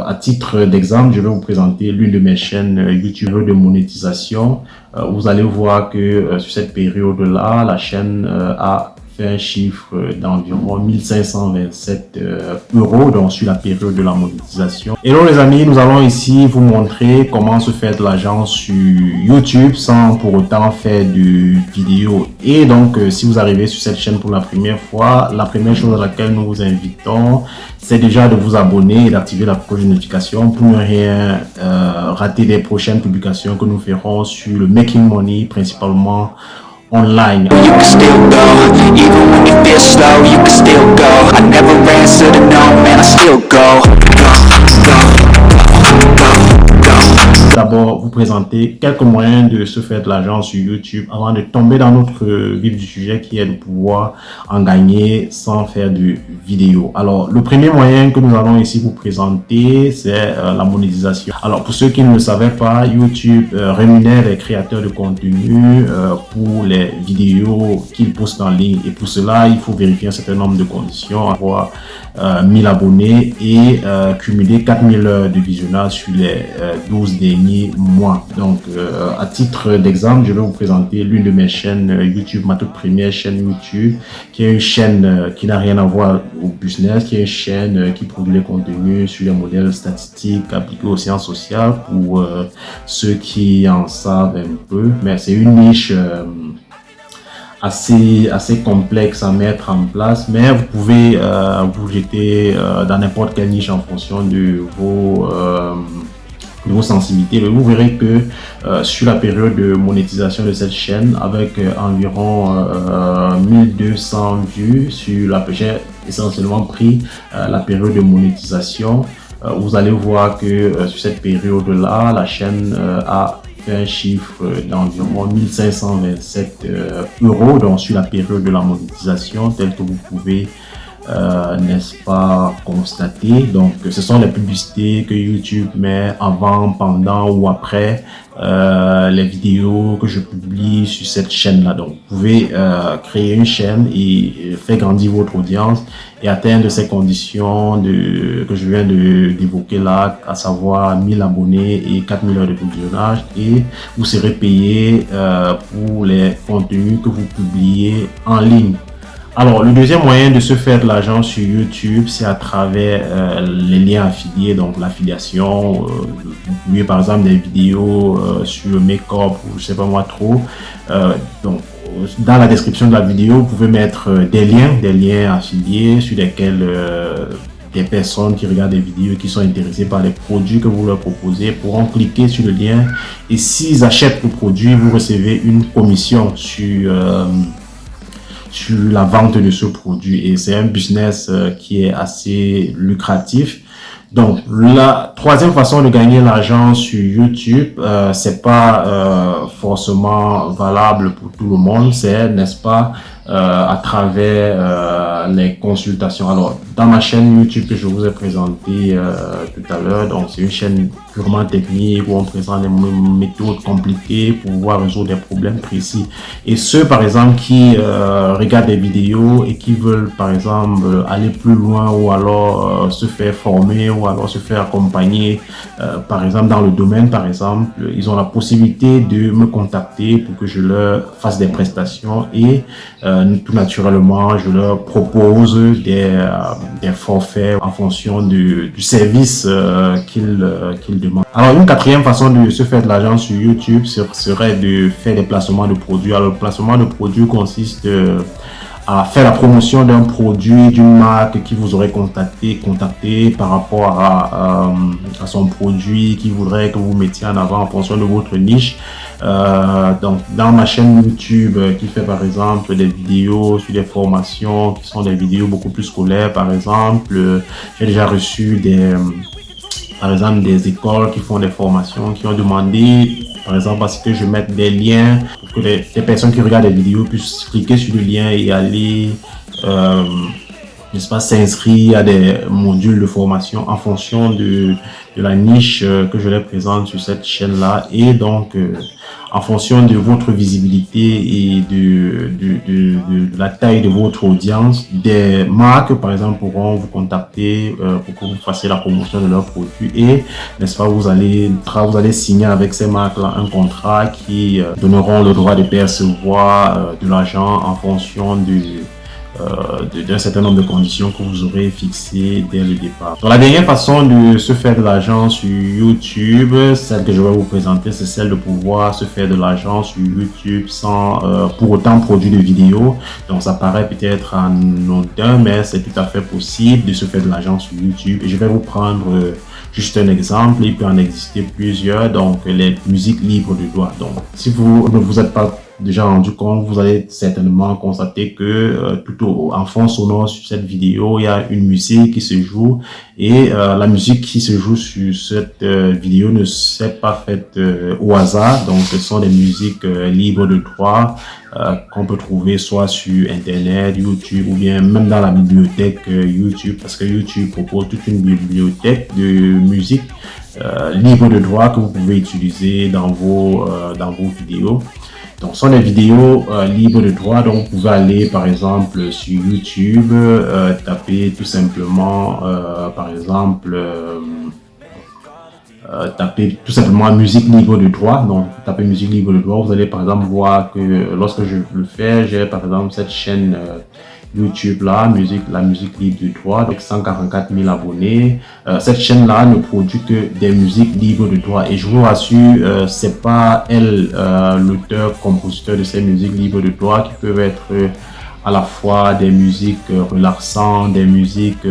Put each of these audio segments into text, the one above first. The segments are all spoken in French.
à titre d'exemple, je vais vous présenter l'une de mes chaînes YouTube de monétisation. Vous allez voir que sur cette période-là, la chaîne a fait un chiffre d'environ 1527 euros donc sur la période de la monétisation. Et donc les amis, nous allons ici vous montrer comment se faire de l'argent sur YouTube sans pour autant faire de vidéos. Et donc si vous arrivez sur cette chaîne pour la première fois, la première chose à laquelle nous vous invitons, c'est déjà de vous abonner et d'activer la cloche de notification pour ne rien rater des prochaines publications que nous ferons sur le Making Money, principalement online. You can still go, even when you feel slow, you can still go. I never answer to no, man, I still go. D'abord, vous présenter quelques moyens de se faire de l'argent sur YouTube avant de tomber dans notre vif du sujet qui est de pouvoir en gagner sans faire de vidéo. Alors, le premier moyen que nous allons ici vous présenter, c'est la monétisation. Alors, pour ceux qui ne le savaient pas, YouTube rémunère les créateurs de contenu pour les vidéos qu'ils postent en ligne. Et pour cela, il faut vérifier un certain nombre de conditions, avoir 1000 abonnés et cumuler 4000 heures de visionnage sur les 12 derniers mois. Donc, à titre d'exemple, je vais vous présenter l'une de mes chaînes YouTube, ma toute première chaîne YouTube, qui est une chaîne qui n'a rien à voir au business, qui est une chaîne qui produit des contenus sur les modèles statistiques appliqués aux sciences sociales pour ceux qui en savent un peu. Mais c'est une niche assez complexe à mettre en place, mais vous pouvez vous jeter dans n'importe quelle niche en fonction de vos sensibilités. Mais vous verrez que sur la période de monétisation de cette chaîne, avec environ 1200 vues sur la page, j'ai essentiellement pris la période de monétisation. Vous allez voir que sur cette période-là, la chaîne a fait un chiffre d'environ 1527 euros donc sur la période de la monétisation, tel que vous pouvez n'est-ce pas constater. Donc ce sont les publicités que YouTube met avant, pendant ou après les vidéos que je publie sur cette chaîne là. Donc vous pouvez créer une chaîne et faire grandir votre audience et atteindre ces conditions que je viens d'évoquer là, à savoir 1000 abonnés et 4000 heures de visionnage, et vous serez payé pour les contenus que vous publiez en ligne. Alors, le deuxième moyen de se faire de l'argent sur YouTube, c'est à travers les liens affiliés, donc l'affiliation. Vous publiez par exemple des vidéos sur le make-up ou je sais pas moi trop. Donc, dans la description de la vidéo, vous pouvez mettre des liens affiliés sur lesquels des personnes qui regardent des vidéos qui sont intéressées par les produits que vous leur proposez pourront cliquer sur le lien, et s'ils achètent le produit, vous recevez une commission sur la vente de ce produit, et c'est un business qui est assez lucratif. Donc la troisième façon de gagner l'argent sur YouTube, c'est pas forcément valable pour tout le monde, c'est, n'est-ce pas, à travers les consultations. Alors dans ma chaîne YouTube que je vous ai présenté tout à l'heure, donc c'est une chaîne purement technique où on présente des méthodes compliquées pour pouvoir résoudre des problèmes précis. Et ceux par exemple qui regardent des vidéos et qui veulent par exemple aller plus loin, ou alors se faire former, ou alors se faire accompagner par exemple dans le domaine, par exemple, ils ont la possibilité de me contacter pour que je leur fasse des prestations, et tout naturellement je leur propose des forfaits en fonction du service qu'ils demandent. Alors une quatrième façon de se faire de l'argent sur YouTube serait de faire des placements de produits. Alors le placement de produits consiste à faire la promotion d'un produit, d'une marque qui vous aurait contacté par rapport à son produit, qui voudrait que vous mettiez en avant en fonction de votre niche. Donc dans ma chaîne YouTube qui fait par exemple des vidéos sur des formations qui sont des vidéos beaucoup plus scolaires, par exemple, j'ai déjà reçu par exemple des écoles qui font des formations qui ont demandé par exemple à ce que je mette des liens pour que les personnes qui regardent les vidéos puissent cliquer sur le lien et aller n'est-ce pas, s'inscrire à des modules de formation en fonction de la niche que je les présente sur cette chaîne-là. Et donc, en fonction de votre visibilité et de la taille de votre audience, des marques, par exemple, pourront vous contacter pour que vous fassiez la promotion de leurs produits. Et, n'est-ce pas, vous allez signer avec ces marques-là un contrat qui donneront le droit de percevoir de l'argent en fonction d'un certain nombre de conditions que vous aurez fixées dès le départ. Donc, la dernière façon de se faire de l'argent sur YouTube, celle que je vais vous présenter, c'est celle de pouvoir se faire de l'argent sur YouTube sans pour autant produire de vidéos. Donc ça paraît peut-être anodin, mais c'est tout à fait possible de se faire de l'argent sur YouTube. Et je vais vous prendre juste un exemple, il peut en exister plusieurs, donc les musiques libres de droit. Donc si vous ne vous êtes pas déjà rendu compte, vous allez certainement constater que tout en fond sonore sur cette vidéo, il y a une musique qui se joue et la musique qui se joue sur cette vidéo ne s'est pas faite au hasard. Donc ce sont des musiques libres de droit qu'on peut trouver soit sur Internet, YouTube ou bien même dans la bibliothèque YouTube, parce que YouTube propose toute une bibliothèque de musique libre de droit que vous pouvez utiliser dans vos vidéos. Donc, ce sont des vidéos libres de droit. Donc, vous pouvez aller, par exemple, sur YouTube, taper tout simplement, par exemple, taper tout simplement musique libre de droit. Donc, tapez musique libre de droit. Vous allez, par exemple, voir que lorsque je le fais, j'ai, par exemple, cette chaîne YouTube là, la musique libre de droit, avec 144 000 abonnés. Cette chaîne là ne produit que des musiques libres de droit et je vous rassure, c'est pas elle l'auteur compositeur de ces musiques libres de droit qui peuvent être à la fois des musiques relaxantes, des musiques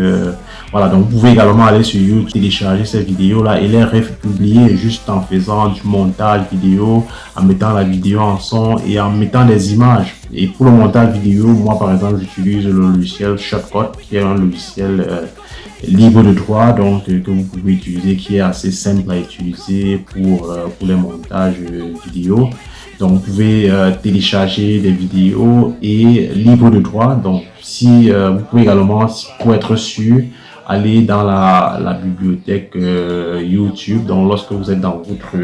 voilà. Donc vous pouvez également aller sur YouTube, télécharger ces vidéos là et les republier juste en faisant du montage vidéo, en mettant la vidéo en son et en mettant des images. Et pour le montage vidéo, moi par exemple j'utilise le logiciel Shotcut, qui est un logiciel libre de droit, donc que vous pouvez utiliser, qui est assez simple à utiliser pour les montages vidéo. Donc vous pouvez télécharger des vidéos et libre de droit. Donc si vous pouvez également, pour être sûr, aller dans la bibliothèque YouTube. Donc lorsque vous êtes dans votre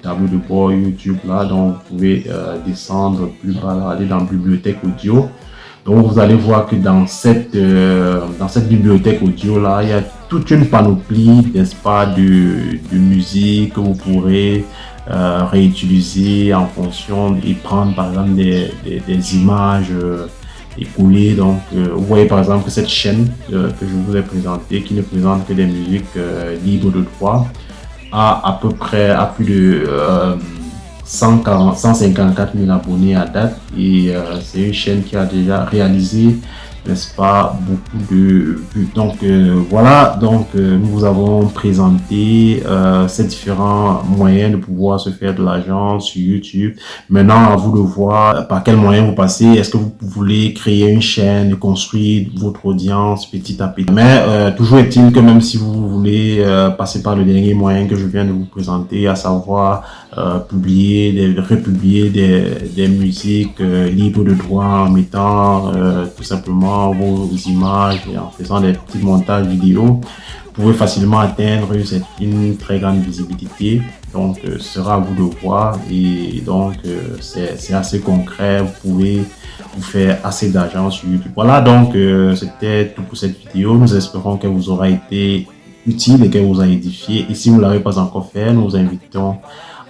tableau de bord YouTube là, donc vous pouvez descendre plus bas là, aller dans la bibliothèque audio. Donc vous allez voir que dans cette bibliothèque audio là, il y a toute une panoplie, n'est-ce pas, de musique que vous pourrez réutiliser en fonction et prendre par exemple des images et couler. Donc vous voyez par exemple que cette chaîne que je vous ai présentée, qui ne présente que des musiques libres de droit, a à peu près à plus de 154 000 abonnés à date et c'est une chaîne qui a déjà réalisé, n'est-ce pas, beaucoup de vues. Donc voilà, donc nous vous avons présenté ces différents moyens de pouvoir se faire de l'argent sur YouTube. Maintenant, à vous de voir par quel moyen vous passez. Est-ce que vous voulez créer une chaîne et construire votre audience petit à petit? Mais toujours est-il que même si vous voulez passer par le dernier moyen que je viens de vous présenter, à savoir republier des musiques libres de droit en mettant tout simplement vos images et en faisant des petits montages vidéo, vous pouvez facilement atteindre une très grande visibilité. Donc ce sera à vous de voir et donc c'est assez concret. Vous pouvez vous faire assez d'argent sur YouTube. Voilà, donc c'était tout pour cette vidéo. Nous espérons qu'elle vous aura été utile et qu'elle vous a édifié. Et si vous ne l'avez pas encore fait, nous vous invitons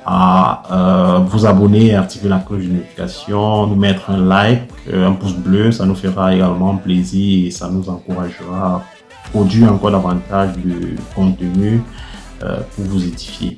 à vous abonner et activer la cloche de notification, nous mettre un like, un pouce bleu, ça nous fera également plaisir et ça nous encouragera à produire encore davantage de contenu pour vous édifier.